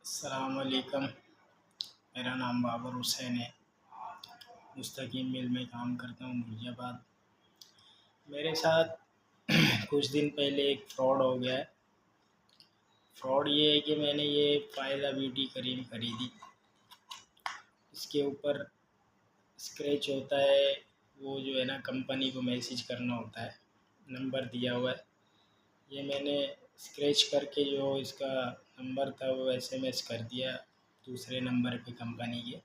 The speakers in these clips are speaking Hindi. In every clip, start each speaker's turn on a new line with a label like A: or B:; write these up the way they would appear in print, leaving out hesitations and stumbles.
A: अस्सलाम वालेकुम। मेरा नाम बाबर हुसैन है। मुस्तकीम मिल में काम करता हूँ मुर्जाबाद। मेरे साथ कुछ दिन पहले एक फ्रॉड हो गया है। फ्रॉड ये है कि मैंने ये फ़ायदा ब्यूटी क्रीम खरीदी। इसके ऊपर स्क्रैच होता है, वो जो है ना कंपनी को मैसेज करना होता है, नंबर दिया हुआ है। ये मैंने स्क्रैच करके जो इसका नंबर था वो एसएमएस कर दिया दूसरे नंबर पे कंपनी के।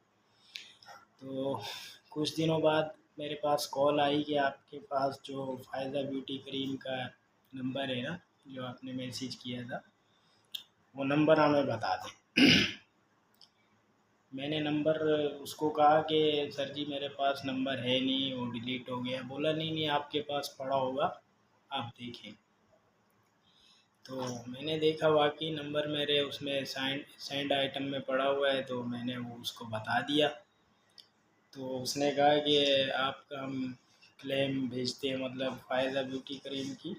A: तो कुछ दिनों बाद मेरे पास कॉल आई कि आपके पास जो फ़ायदा ब्यूटी क्रीम का नंबर है ना, जो आपने मैसेज किया था, वो नंबर हमें बता दें। मैंने नंबर उसको कहा कि सर जी मेरे पास नंबर है नहीं, वो डिलीट हो गया। बोला नहीं आपके पास पड़ा होगा, आप देखें। तो मैंने देखा वाकई नंबर मेरे उसमें सेंड आइटम में पड़ा हुआ है, तो मैंने वो उसको बता दिया। तो उसने कहा कि आपका हम क्लेम भेजते हैं, मतलब फ़ायदा ब्यूटी क्रीम की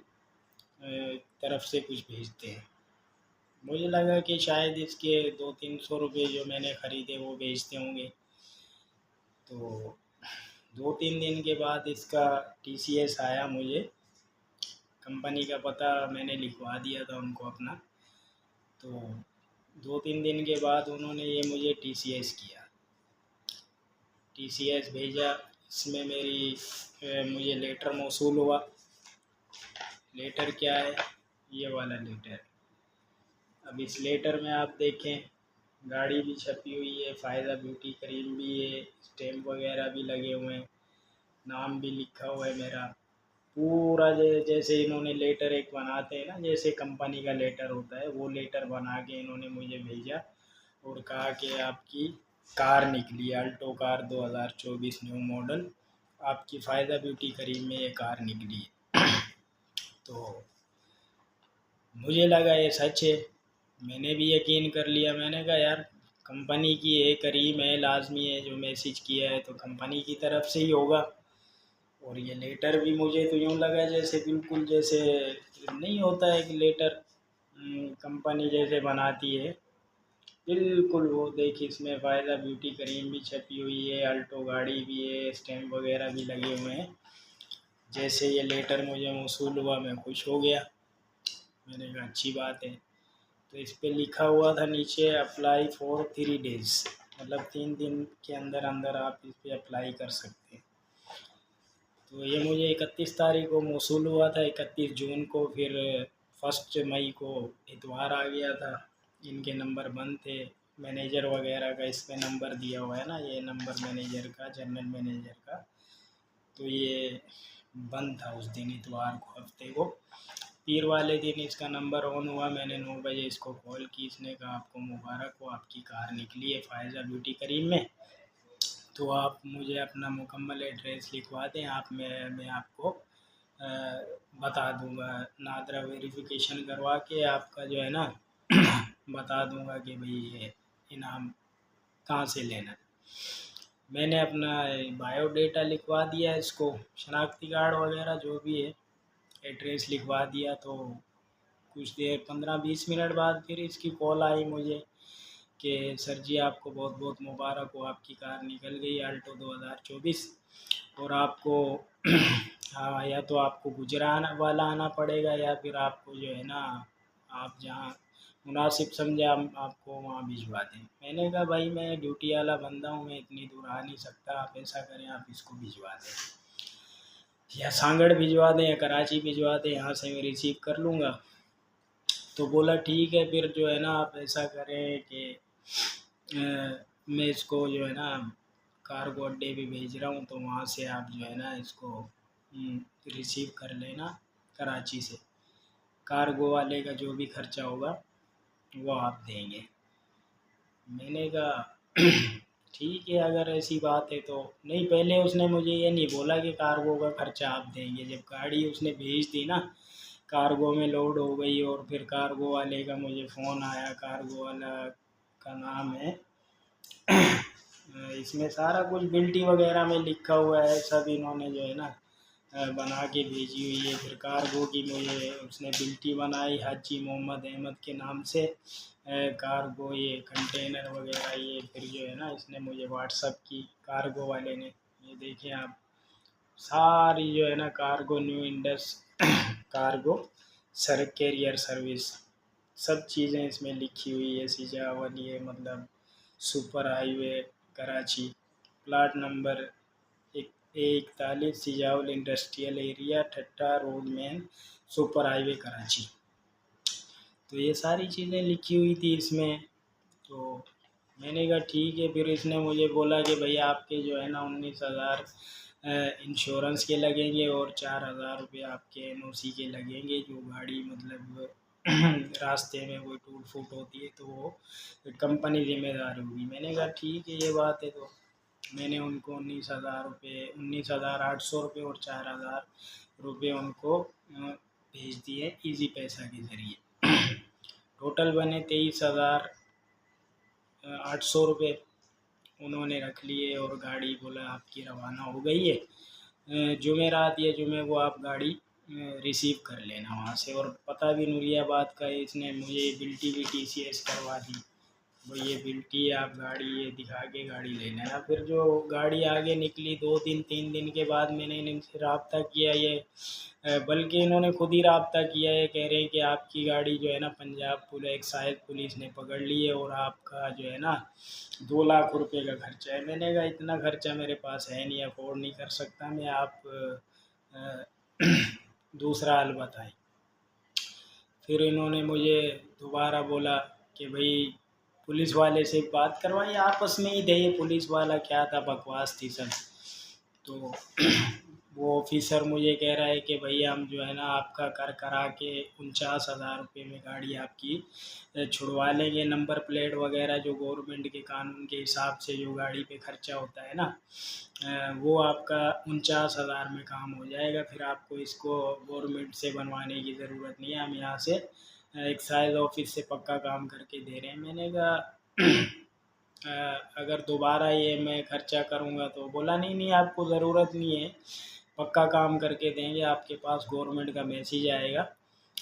A: तरफ से कुछ भेजते हैं। मुझे लगा कि शायद इसके 200-300 रुपये जो मैंने ख़रीदे वो भेजते होंगे। तो 2-3 दिन के बाद इसका टीसीएस आया मुझे। कंपनी का पता मैंने लिखवा दिया था उनको अपना। तो 2-3 दिन के बाद उन्होंने ये मुझे टीसीएस किया, टीसीएस भेजा। इसमें मुझे लेटर मौसूल हुआ। लेटर क्या है? ये वाला लेटर। अब इस लेटर में आप देखें, गाड़ी भी छपी हुई है, फ़ायदा ब्यूटी क्रीम भी है, स्टैम्प वगैरह भी लगे हुए हैं, नाम भी लिखा हुआ है मेरा पूरा। जैसे इन्होंने लेटर एक बनाते हैं ना, जैसे कंपनी का लेटर होता है, वो लेटर बना के इन्होंने मुझे भेजा और कहा कि आपकी कार निकली, अल्टो कार 2024 न्यू मॉडल, आपकी फ़ायदा ब्यूटी क्रीम में ये कार निकली है। तो मुझे लगा ये सच है, मैंने भी यकीन कर लिया। मैंने कहा यार कंपनी की ये क्रीम है, लाजमी है, जो मैसेज किया है तो कंपनी की तरफ से ही होगा। और ये लेटर भी मुझे तो यूँ लगा जैसे बिल्कुल जैसे नहीं होता है कि लेटर कंपनी जैसे बनाती है, बिल्कुल वो देखिए इसमें फ़ायदा ब्यूटी क्रीम भी छपी हुई है, अल्टो गाड़ी भी है, स्टैम्प वगैरह भी लगे हुए हैं। जैसे ये लेटर मुझे मौसूल हुआ मैं खुश हो गया। मैंने कहा अच्छी बात है। तो इस पे लिखा हुआ था नीचे अप्लाई फॉर 3 डेज़, मतलब 3 दिन के अंदर अंदर आप इस पे अप्लाई कर सकते हैं। तो ये मुझे 31 तारीख को मौसूल हुआ था, 31 जून को। फिर 1 मई को इतवार आ गया था। इनके नंबर बंद थे, मैनेजर वगैरह का इस पे नंबर दिया हुआ है ना, ये नंबर मैनेजर का, जनरल मैनेजर का। तो ये बंद था उस दिन इतवार को, हफ्ते को। पीर वाले दिन इसका नंबर ऑन हुआ। मैंने 9 बजे इसको कॉल की। इसने कहा आपको मुबारक हो, आपकी कार निकली है फ़ायदा ब्यूटी क्रीम में। तो आप मुझे अपना मुकम्मल एड्रेस लिखवा दें, मैं आपको बता दूंगा, नादरा वेरिफिकेशन करवा के आपका जो है ना बता दूंगा कि भाई ये इनाम कहाँ से लेना है। मैंने अपना बायोडेटा लिखवा दिया इसको, शनाख्ती कार्ड वगैरह जो भी है, एड्रेस लिखवा दिया। तो कुछ देर 15-20 मिनट बाद फिर इसकी कॉल आई मुझे कि सर जी आपको बहुत बहुत मुबारक हो, आपकी कार निकल गई अल्टो 2024। और आपको हाँ, या तो आपको गुजरात वाला आना पड़ेगा या फिर आपको जो है ना, आप जहाँ मुनासिब समझे हम आपको वहाँ भिजवा दें। मैंने कहा भाई मैं ड्यूटी वाला बंदा हूँ, मैं इतनी दूर आ नहीं सकता, आप ऐसा करें आप इसको भिजवा दें, या सांगड़ भिजवा दें या कराची भिजवा दें, यहाँ से मैं रिसीव कर लूँगा। तो बोला ठीक है, फिर जो है ना आप ऐसा करें कि मैं इसको जो है ना कार्गो अड्डे पे भेज रहा हूँ, तो वहाँ से आप जो है ना इसको रिसीव कर लेना कराची से। कार्गो वाले का जो भी खर्चा होगा वो आप देंगे। मैंने कहा ठीक है अगर ऐसी बात है तो। नहीं, पहले उसने मुझे ये नहीं बोला कि कार्गो का खर्चा आप देंगे। जब गाड़ी उसने भेज दी ना, कार्गो में लोड हो गई, और फिर कार्गो वाले का मुझे फ़ोन आया, कार्गो वाला का नाम है इसमें सारा कुछ बिल्टी वगैरह में लिखा हुआ है सब, इन्होंने जो है ना बना के भेजी हुई है। फिर कार्गो की मुझे उसने बिल्टी बनाई हाजी मोहम्मद अहमद के नाम से। कार्गो ये कंटेनर वगैरह ये फिर जो है ना इसने मुझे व्हाट्सअप की कार्गो वाले ने। ये देखिए आप सारी जो है ना cargo new Indus cargo sir carrier service सब चीज़ें इसमें लिखी हुई है। सिजावल ये मतलब super highway Karachi plot number 41 Sijawal industrial area Thatta road main super highway Karachi. तो ये सारी चीज़ें लिखी हुई थी इसमें। तो मैंने कहा ठीक है। फिर इसने मुझे बोला कि भैया आपके जो है ना 19,000 इंश्योरेंस के लगेंगे और 4,000 रुपये आपके NOC के लगेंगे। जो गाड़ी मतलब रास्ते में कोई टूट फूट होती है तो वो कंपनी जिम्मेदार होगी। मैंने कहा ठीक है ये बात है। तो मैंने उनको 19,800 रुपये और 4,000 रुपये उनको भेज दिए इजी पैसा के ज़रिए। टोटल बने 23,800 रुपये उन्होंने रख लिए और गाड़ी बोला आपकी रवाना हो गई है। जुमेरात या जुमे को आप गाड़ी रिसीव कर लेना वहाँ से। और पता भी नूरियाबाद का है। इसने मुझे बिल्टी भी TCS करवा दी। वो ये बिल्टी आप गाड़ी ये दिखा के गाड़ी ले लेना। फिर जो गाड़ी आगे निकली 2 दिन 3 दिन के बाद मैंने इनसे रब्ता किया। ये बल्कि इन्होंने खुद ही रब्ता किया है। कह रहे हैं कि आपकी गाड़ी जो है ना पंजाब एक्साइज पुलिस ने पकड़ ली है और आपका जो है ना 2 लाख रुपए का खर्चा है। मैंने कहा इतना खर्चा मेरे पास है नहीं, अफोर्ड नहीं कर सकता मैं। आप दूसरा हल बताएं। फिर इन्होंने मुझे दोबारा बोला कि भाई पुलिस वाले से बात करवाइए। आपस में ही थे। पुलिस वाला क्या था, बकवास थी सब। तो वो ऑफिसर मुझे कह रहा है कि भैया हम जो है ना आपका कर करा के 49,000 रुपये में गाड़ी आपकी छुड़वा लेंगे। नंबर प्लेट वगैरह जो गवर्नमेंट के कानून के हिसाब से जो गाड़ी पे खर्चा होता है ना वो आपका 49,000 में काम हो जाएगा। फिर आपको इसको गवर्नमेंट से बनवाने की ज़रूरत नहीं है। हम यहाँ से एक्साइज ऑफिस से पक्का काम करके दे रहे हैं। मैंने कहा अगर दोबारा ये मैं खर्चा करूँगा तो बोला नहीं नहीं आपको ज़रूरत नहीं है, पक्का काम करके देंगे, आपके पास गवर्नमेंट का मैसेज आएगा।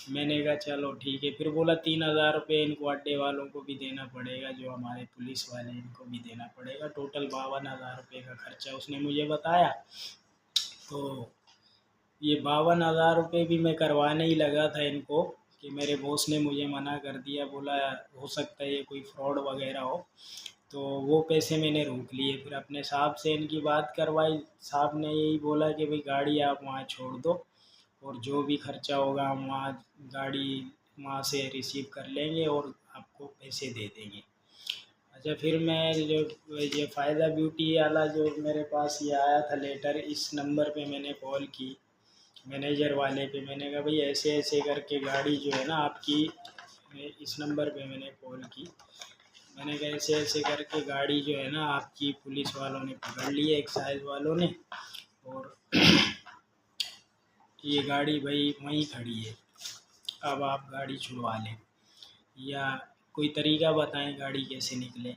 A: मैंने कहा चलो ठीक है। फिर बोला 3,000 रुपये इनको अड्डे वालों को भी देना पड़ेगा, जो हमारे पुलिस वाले इनको भी देना पड़ेगा। टोटल 52,000 रुपये का खर्चा उसने मुझे बताया। तो ये 52,000 रुपये भी मैं करवाने ही लगा था इनको कि मेरे बॉस ने मुझे मना कर दिया। बोला हो सकता है ये कोई फ्रॉड वगैरह हो। तो वो पैसे मैंने रोक लिए। फिर अपने साहब से इनकी बात करवाई। साहब ने यही बोला कि भाई गाड़ी आप वहाँ छोड़ दो और जो भी खर्चा होगा हम वहाँ गाड़ी वहाँ से रिसीव कर लेंगे और आपको पैसे दे देंगे। अच्छा फिर मैं जो ये फ़ायदा ब्यूटी वाला जो मेरे पास ये आया था लेटर, इस नंबर पे मैंने कॉल की मैनेजर वाले पे। मैंने कहा भाई ऐसे ऐसे करके गाड़ी जो है ना आपकी, इस नंबर पे मैंने कॉल की। मैंने कहा ऐसे ऐसे करके गाड़ी जो है ना आपकी पुलिस वालों ने पकड़ ली है, एक्साइज वालों ने, और ये गाड़ी भाई वहीं खड़ी है, अब आप गाड़ी छुड़वा लें या कोई तरीका बताएं गाड़ी कैसे निकले।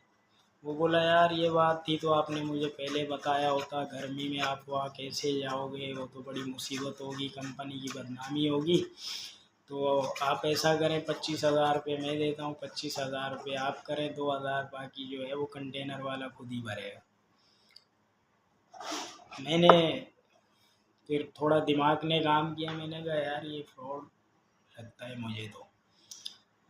A: वो बोला यार ये बात थी तो आपने मुझे पहले बताया होता, गर्मी में आप वहाँ कैसे जाओगे, वो तो बड़ी मुसीबत होगी, कंपनी की बदनामी होगी। तो आप ऐसा करें 25,000 रुपये मैं देता हूँ, 25,000 रुपये आप करें, 2,000 बाकी जो है वो कंटेनर वाला खुद ही भरेगा। मैंने फिर थोड़ा दिमाग ने काम किया। मैंने कहा यार ये फ्रॉड लगता है मुझे। तो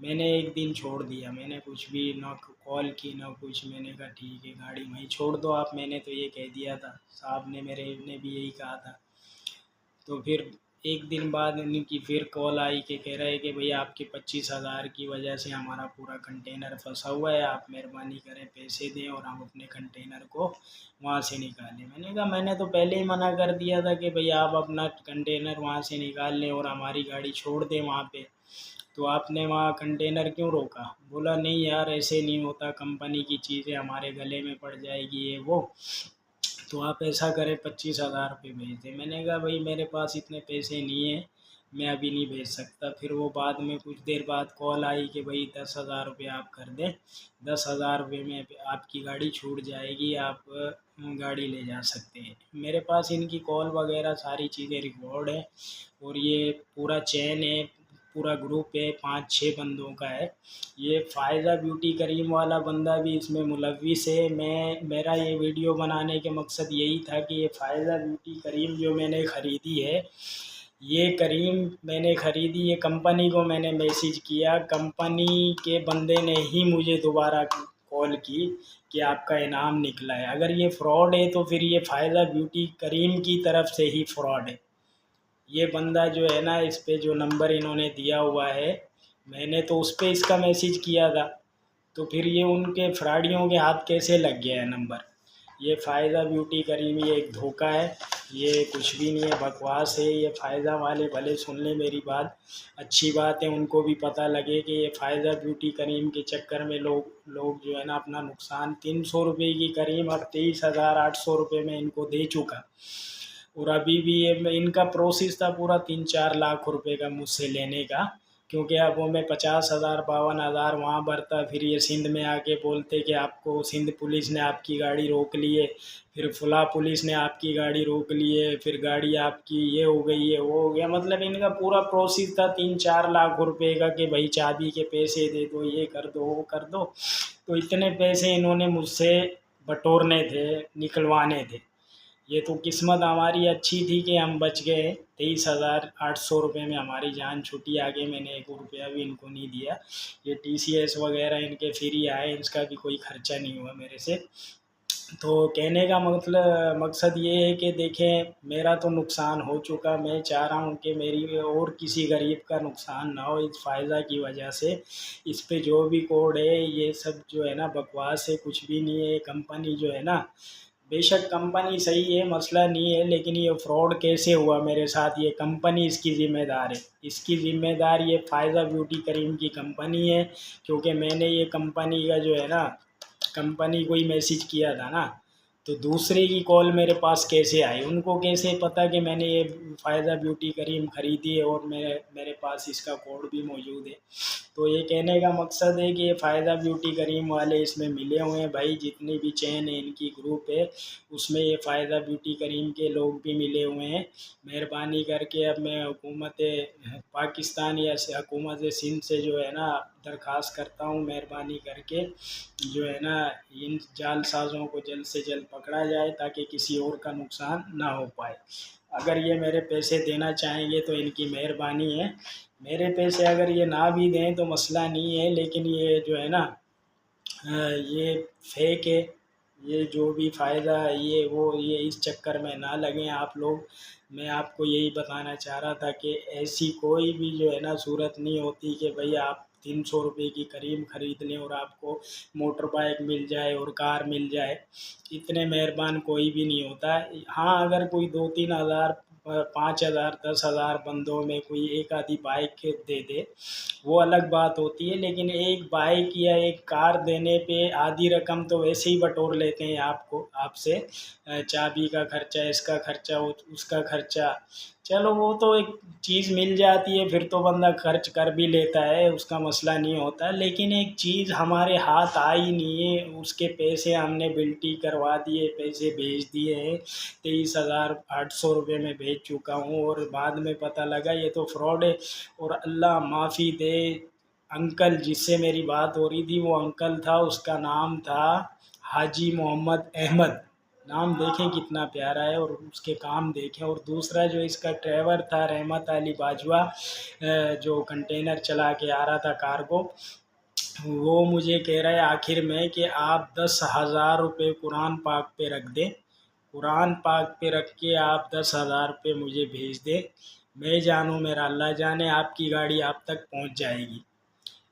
A: मैंने एक दिन छोड़ दिया। मैंने कुछ भी ना कॉल की ना कुछ। मैंने कहा ठीक है गाड़ी वहीं छोड़ दो आप। मैंने तो ये कह दिया था, साहब ने मेरे ने भी यही कहा था। तो फिर एक दिन बाद इनकी फिर कॉल आई कि कह रहे हैं कि भैया आपके 25,000 की वजह से हमारा पूरा कंटेनर फंसा हुआ है, आप मेहरबानी करें पैसे दें और हम अपने कंटेनर को वहाँ से निकालें। मैंने कहा मैंने तो पहले ही मना कर दिया था कि भैया आप अपना कंटेनर वहाँ से निकाल लें और हमारी गाड़ी छोड़ दें वहाँ पे, तो आपने वहाँ कंटेनर क्यों रोका। बोला नहीं यार ऐसे नहीं होता, कंपनी की चीज़ें हमारे गले में पड़ जाएगी ये वो, तो आप ऐसा करें 25,000 रुपये भेज दें। मैंने कहा भाई मेरे पास इतने पैसे नहीं हैं, मैं अभी नहीं भेज सकता। फिर वो बाद में कुछ देर बाद कॉल आई कि भाई 10,000 रुपये आप कर दें, 10,000 रुपये में आपकी गाड़ी छूट जाएगी, आप गाड़ी ले जा सकते हैं। मेरे पास इनकी कॉल वगैरह सारी चीज़ें रिकॉर्ड है, और ये पूरा चैन है, पूरा ग्रुप है, 5-6 बंदों का है। ये फ़ायदा ब्यूटी करीम वाला बंदा भी इसमें मुलव्विस है। मेरा ये वीडियो बनाने के मकसद यही था कि ये फ़ायदा ब्यूटी करीम जो मैंने ख़रीदी है, ये करीम मैंने ख़रीदी, ये कंपनी को मैंने मैसेज किया, कंपनी के बंदे ने ही मुझे दोबारा कॉल की कि आपका इनाम निकला है। अगर ये फ्रॉड है तो फिर ये फ़ायदा ब्यूटी करीम की तरफ से ही फ्रॉड है। ये बंदा जो है ना, इस पे जो नंबर इन्होंने दिया हुआ है, मैंने तो उस पे इसका मैसेज किया था, तो फिर ये उनके फ्रॉडियों के हाथ कैसे लग गया है नंबर। ये फ़ायदा ब्यूटी करीम ये एक धोखा है, ये कुछ भी नहीं है, बकवास है। ये फ़ायदा वाले भले सुन लें मेरी बात, अच्छी बात है, उनको भी पता लगे कि ये फ़ायदा ब्यूटी करीम के चक्कर में लोग जो है ना अपना नुकसान, 300 रुपये की करीम अब 23,800 रुपये में इनको दे चुका। और अभी भी ये इनका प्रोसेस था पूरा 3-4 लाख रुपए का मुझसे लेने का, क्योंकि अब वो मैं 50,000 52,000 वहाँ भरता, फिर ये सिंध में आके बोलते कि आपको सिंध पुलिस ने आपकी गाड़ी रोक ली है, फिर फुला पुलिस ने आपकी गाड़ी रोक ली है, फिर गाड़ी आपकी ये हो गई है वो हो गया। मतलब इनका पूरा प्रोसेस था 3-4 लाख रुपए का कि भाई चाबी के पैसे दे दो, ये कर दो वो कर दो। तो इतने पैसे इन्होंने मुझसे बटोरने थे, निकलवाने थे। ये तो किस्मत हमारी अच्छी थी कि हम बच गए, 23,800 रुपये में हमारी जान छूटी। आगे मैंने 1 रुपया भी इनको नहीं दिया। ये TCS वगैरह इनके फ्री आए, इसका भी कोई खर्चा नहीं हुआ मेरे से। तो कहने का मतलब मकसद ये है कि देखें, मेरा तो नुकसान हो चुका, मैं चाह रहा हूँ कि मेरी और किसी गरीब का नुकसान ना हो इस फ़ायदा की वजह से। इस पे जो भी कोड है ये सब जो है ना बकवास है, कुछ भी नहीं है। कंपनी जो है ना, बेशक कंपनी सही है, मसला नहीं है, लेकिन ये फ्रॉड कैसे हुआ मेरे साथ, ये कंपनी इसकी ज़िम्मेदार है। इसकी ज़िम्मेदार ये फ़ायदा ब्यूटी करीम की कंपनी है, क्योंकि मैंने ये कंपनी का जो है ना, कंपनी को ही मैसेज किया था ना, तो दूसरे की कॉल मेरे पास कैसे आई, उनको कैसे पता कि मैंने ये फ़ायदा ब्यूटी करीम ख़रीदी है और मेरे पास इसका कोड भी मौजूद है। तो ये कहने का मकसद है कि ये फ़ायदा ब्यूटी करीम वाले इसमें मिले हुए हैं भाई, जितनी भी चैन है इनकी ग्रुप है उसमें ये फ़ायदा ब्यूटी करीम के लोग भी मिले हुए हैं। मेहरबानी करके अब मैं हुकूमत पाकिस्तान या हुकूमत सिंध से जो है ना दरख्वास्त करता हूँ, मेहरबानी करके जो है ना इन जालसाज़ों को जल्द से जल्द पकड़ा जाए, ताकि किसी और का नुकसान ना हो पाए। अगर ये मेरे पैसे देना चाहेंगे तो इनकी मेहरबानी है, मेरे पैसे अगर ये ना भी दें तो मसला नहीं है, लेकिन ये जो है ना ये फेक है। ये जो भी फ़ायदा ये वो ये इस चक्कर में ना लगें आप लोग। मैं आपको यही बताना चाह रहा था कि ऐसी कोई भी जो है ना सूरत नहीं होती कि भाई आप 300 रुपये की करीम ख़रीद लें और आपको मोटर बाइक मिल जाए और कार मिल जाए। इतने मेहरबान कोई भी नहीं होता। हाँ, अगर कोई 2-3 हज़ार 5,000 10,000 बंदों में कोई एक आधी बाइक दे दे, वो अलग बात होती है, लेकिन एक बाइक या एक कार देने पे आधी रकम तो वैसे ही बटोर लेते हैं आपसे। चाबी का खर्चा, इसका खर्चा, उसका खर्चा। चलो वो तो एक चीज़ मिल जाती है फिर तो बंदा खर्च कर भी लेता है, उसका मसला नहीं होता। लेकिन एक चीज़ हमारे हाथ आई नहीं है, उसके पैसे हमने बिल्टी करवा दिए, पैसे भेज दिए हैं, 23,800 रुपये में भेज चुका हूँ, और बाद में पता लगा ये तो फ्रॉड है। और अल्लाह माफ़ी दे, अंकल जिससे मेरी बात हो रही थी वो अंकल था, उसका नाम था हाजी मोहम्मद अहमद। नाम देखें कितना प्यारा है और उसके काम देखें। और दूसरा जो इसका ड्राइवर था रहमत अली बाजवा, जो कंटेनर चला के आ रहा था कार्गो, वो मुझे कह रहा है आखिर में कि आप 10,000 रुपये कुरान पाक पे रख दें, कुरान पाक पे रख के आप 10,000 रुपये मुझे भेज दें, मैं जानूँ मेरा अल्लाह जाने, आपकी गाड़ी आप तक पहुंच जाएगी।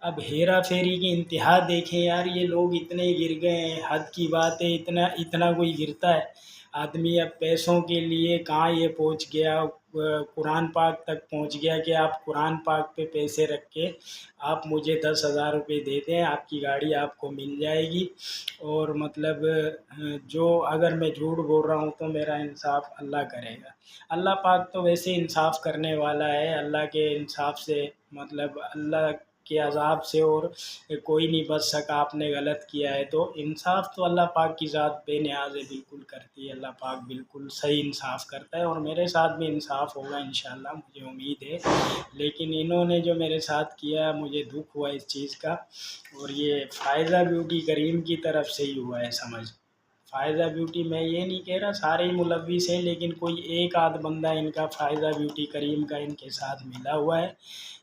A: अब हेरा फेरी की इंतहा देखें यार, ये लोग इतने गिर गए हैं, हद की बात है। इतना इतना कोई गिरता है आदमी अब पैसों के लिए, कहाँ ये पहुंच गया। कुरान पाक तक पहुंच गया कि आप कुरान पाक पे पैसे रख के आप मुझे 10,000 रुपये दे दें, आपकी गाड़ी आपको मिल जाएगी। और मतलब जो अगर मैं झूठ बोल रहा हूँ तो मेरा इंसाफ अल्लाह करेगा। अल्लाह पाक तो वैसे इंसाफ करने वाला है। अल्लाह के इंसाफ से मतलब अल्लाह के अज़ाब से और कोई नहीं बच सका। आपने गलत किया है तो इंसाफ तो अल्लाह पाक की ज़ात बेनियाज़ है, बिल्कुल करती है। अल्लाह पाक बिल्कुल सही इंसाफ करता है और मेरे साथ भी इंसाफ होगा इंशाल्लाह, मुझे उम्मीद है। लेकिन इन्होंने जो मेरे साथ किया मुझे दुख हुआ इस चीज़ का। और ये फ़ायज़ा ब्यूटी करीम की तरफ से ही हुआ है समझ। फ़ायज़ा ब्यूटी, मैं ये नहीं कह रहा सारे ही मुलव्विस हैं, लेकिन कोई एक आध बंदा इनका फ़ायज़ा ब्यूटी करीम का इनके साथ मिला हुआ है,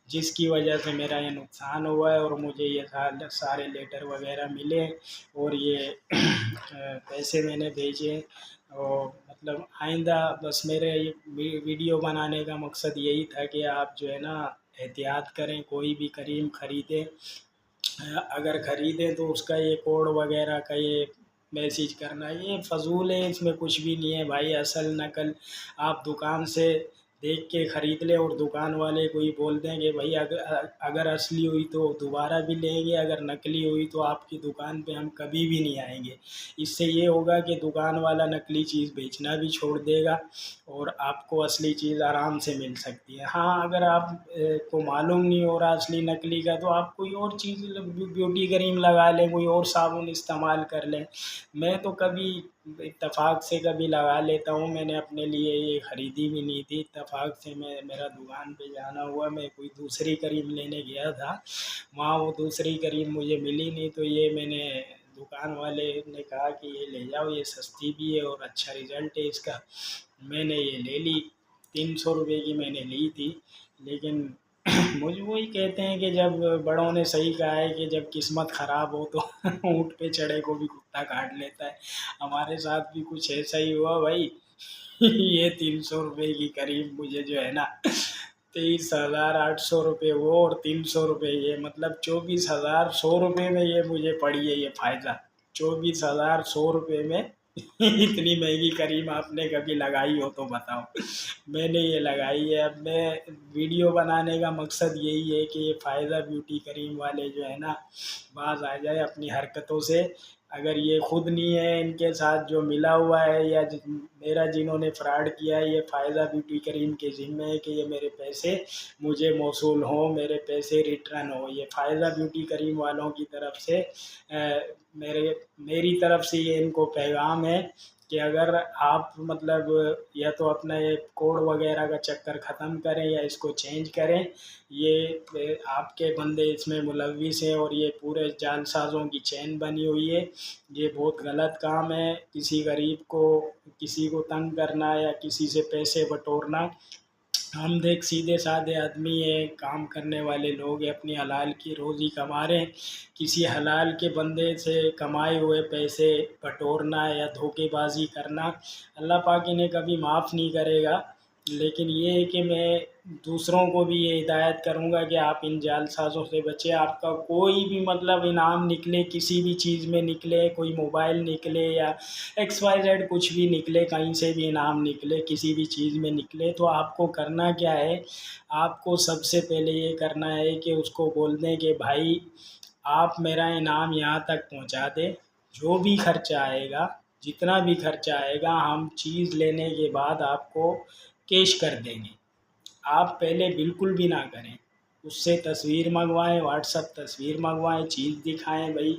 A: जिसकी वजह से मेरा ये नुकसान हुआ है। और मुझे ये सारे लेटर वगैरह मिले और ये पैसे मैंने भेजे। और मतलब आइंदा बस मेरे ये वीडियो बनाने का मकसद यही था कि आप जो है ना एहतियात करें, कोई भी करीम ख़रीदें, अगर ख़रीदें तो उसका ये कोड वगैरह का ये मैसेज करना, ये फ़जूल है, इसमें कुछ भी नहीं है भाई। असल नकल आप दुकान से देख के ख़रीद लें और दुकान वाले को ही बोल दें कि भाई अगर असली हुई तो दोबारा भी लेंगे, अगर नकली हुई तो आपकी दुकान पे हम कभी भी नहीं आएंगे। इससे ये होगा कि दुकान वाला नकली चीज़ बेचना भी छोड़ देगा और आपको असली चीज़ आराम से मिल सकती है। हाँ, अगर आप को मालूम नहीं हो रहा असली नकली का तो आप कोई और चीज़ ब्यूटी क्रीम लगा लें, कोई और साबुन इस्तेमाल कर लें। मैं तो कभी इत्तेफाक से कभी लगा लेता हूँ, मैंने अपने लिए ये ख़रीदी भी नहीं थी, इत्तेफाक से मेरा दुकान पे जाना हुआ, मैं कोई दूसरी क्रीम लेने गया था, वहाँ वो दूसरी क्रीम मुझे मिली नहीं, तो ये मैंने दुकान वाले ने कहा कि ये ले जाओ, ये सस्ती भी है और अच्छा रिज़ल्ट है इसका। मैंने ये ले ली, 300 रुपये की मैंने ली थी। लेकिन मुझे वही कहते हैं कि जब बड़ों ने सही कहा है कि जब किस्मत ख़राब हो तो ऊँट पे चढ़े को भी कुत्ता काट लेता है। हमारे साथ भी कुछ ऐसा ही हुआ भाई। ये 300 रुपये की करीब मुझे जो है ना 23,800 रुपये वो और 300 रुपये ये, मतलब 24,100 रुपये में ये मुझे पड़ी है ये फ़ायदा। 24,100 रुपये में इतनी महंगी क्रीम आपने कभी लगाई हो तो बताओ। मैंने ये लगाई है। अब मैं वीडियो बनाने का मकसद यही है कि ये फ़ायदा ब्यूटी क्रीम वाले जो है ना बाज आ जाए अपनी हरकतों से। अगर ये खुद नहीं है, इनके साथ जो मिला हुआ है या मेरा जिन्होंने फ्रॉड किया है, ये फ़ायदा ब्यूटी क्रीम के ज़िम्मे है कि ये मेरे पैसे मुझे मौसूल हों, मेरे पैसे रिटर्न हो। ये फ़ायदा ब्यूटी क्रीम वालों की तरफ से मेरी तरफ से ये इनको पैगाम है कि अगर आप मतलब या तो अपना ये कोड वगैरह का चक्कर ख़त्म करें या इसको चेंज करें। ये आपके बंदे इसमें मुलव्विस हैं और ये पूरे जालसाज़ों की चैन बनी हुई है। ये बहुत गलत काम है, किसी गरीब को किसी को तंग करना या किसी से पैसे बटोरना। हम देख सीधे साधे आदमी हैं, काम करने वाले लोग हैं, अपनी हलाल की रोज़ी कमा रहे हैं। किसी हलाल के बंदे से कमाए हुए पैसे बटोरना या धोखेबाजी करना अल्लाह पाक इन्हें कभी माफ़ नहीं करेगा। लेकिन ये है कि मैं दूसरों को भी ये हिदायत करूँगा कि आप इन जालसाज़ों से बचें। आपका कोई भी मतलब इनाम निकले, किसी भी चीज़ में निकले, कोई मोबाइल निकले या XYZ कुछ भी निकले, कहीं से भी इनाम निकले, किसी भी चीज़ में निकले, तो आपको करना क्या है, आपको सबसे पहले ये करना है कि उसको बोल दें कि भाई आप मेरा इनाम यहाँ तक पहुँचा दें, जो भी खर्चा आएगा, जितना भी खर्चा आएगा हम चीज़ लेने के बाद आपको कैश कर देंगे। आप पहले बिल्कुल भी ना करें, उससे तस्वीर मंगवाएं, व्हाट्सअप तस्वीर मंगवाएं, चीज़ दिखाएं भाई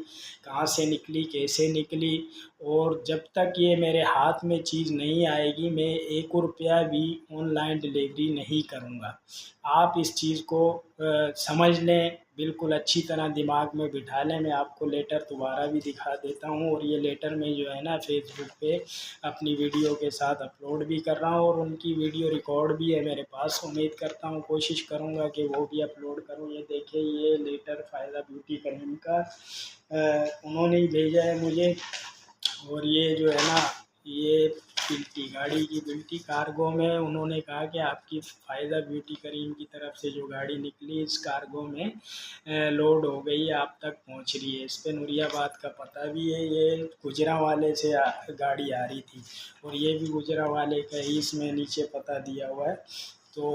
A: कहाँ से निकली, कैसे निकली। और जब तक ये मेरे हाथ में चीज़ नहीं आएगी मैं 1 रुपया भी ऑनलाइन डिलीवरी नहीं करूँगा। आप इस चीज़ को समझ लें, बिल्कुल अच्छी तरह दिमाग में बिठा लें। मैं आपको लेटर दोबारा भी दिखा देता हूँ और ये लेटर मैं जो है ना फेसबुक पे अपनी वीडियो के साथ अपलोड भी कर रहा हूँ और उनकी वीडियो रिकॉर्ड भी है मेरे पास। उम्मीद करता हूँ, कोशिश करूँगा कि वो भी अपलोड करूँ। ये देखिए ये लेटर फ़ायदा ब्यूटी क्रीम का उन्होंने ही भेजा है मुझे। और ये जो है ना ये बिल्टी, गाड़ी की बिल्टी कार्गो में उन्होंने कहा कि आपकी फ़ायदा ब्यूटी करीम की तरफ से जो गाड़ी निकली इस कार्गो में लोड हो गई, आप तक पहुंच रही है। इस पे नूरियाबाद का पता भी है, ये गुजरांवाले से गाड़ी आ रही थी और ये भी गुजरांवाले का ही इसमें नीचे पता दिया हुआ है। तो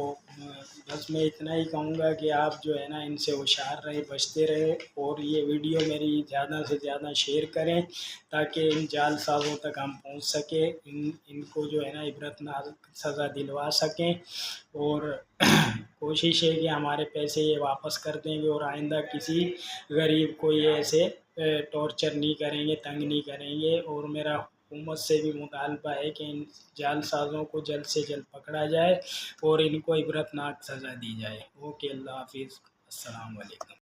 A: बस मैं इतना ही कहूँगा कि आप जो है ना इनसे होशियार रहे, बचते रहे और ये वीडियो मेरी ज़्यादा से ज़्यादा शेयर करें ताकि इन जालसाज़ों तक हम पहुंच सकें, इनको जो है ना इबरतनाक सज़ा दिलवा सकें और कोशिश है कि हमारे पैसे ये वापस कर देंगे और आइंदा किसी गरीब को ये ऐसे टॉर्चर नहीं करेंगे, तंग नहीं करेंगे। और मेरा हुकूमत से भी मुतालबा है कि इन जालसाज़ों को जल्द से जल्द पकड़ा जाए और इनको इबरतनाक सज़ा दी जाए। ओके, अल्लाह हाफिज़, अस्सलाम वालेकुम।